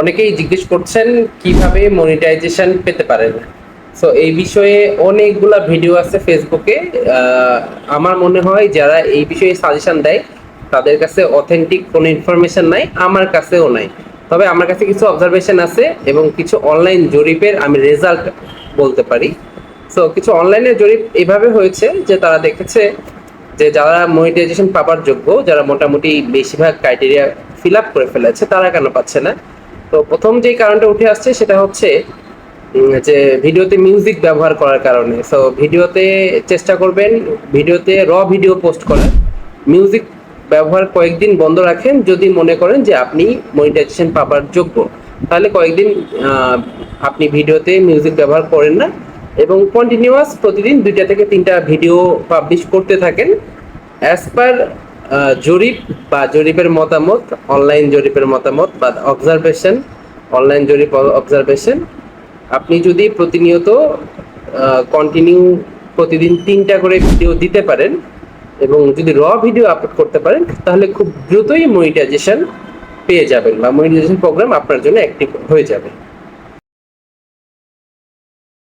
অনেকেই জিজ্ঞেস করছেন কিভাবে মনিটাইজেশন পেতে পারেন। সো এই বিষয়ে অনেকগুলা ভিডিও আছে ফেসবুকে। আমার মনে হয় যারা এই বিষয়ে সাজেশন দেয় তাদের কাছে অথেন্টিক কোনো ইনফরমেশন নাই, আমার কাছেও নাই। তবে আমার কাছে কিছু অবজারভেশন আছে এবং কিছু অনলাইন জরিপের আমি রেজাল্ট বলতে পারি। সো কিছু অনলাইনে জরিপ এভাবে হয়েছে যে তারা দেখেছে যে যারা মনিটাইজেশন পাবার যোগ্য, যারা মোটামুটি বেশিরভাগ ক্রাইটেরিয়া ফিল আপ করে ফেলেছে, তারা কেন পাচ্ছে না। তো প্রথম যে কারণটা উঠে আসছে সেটা হচ্ছে যে ভিডিওতে মিউজিক ব্যবহার করার কারণে। সো ভিডিওতে চেষ্টা করবেন ভিডিওতে ভিডিও পোস্ট করার। মিউজিক ব্যবহার কয়েকদিন বন্ধ রাখেন যদি মনে করেন যে আপনি মনিটাইজেশন পাবার যোগ্য, তাহলে কয়েকদিন আপনি ভিডিওতে মিউজিক ব্যবহার করেন না এবং কন্টিনিউয়াস প্রতিদিন 2টা থেকে 3টা ভিডিও পাবলিশ করতে থাকেন অ্যাজ পার জরিপ বা জরিপের মতামত, অনলাইন জরিপের মতামত বা অবজারভেশন, অনলাইন জরিপ অবজারভেশন। আপনি যদি প্রতিনিয়ত কন্টিনিউ প্রতিদিন 3টা করে ভিডিও দিতে পারেন এবং যদি ভিডিও আপলোড করতে পারেন তাহলে খুব দ্রুতই মনিটাইজেশন পেয়ে যাবেন বা মনিটাইজেশন প্রোগ্রাম আপনার জন্য অ্যাক্টিভ হয়ে যাবে।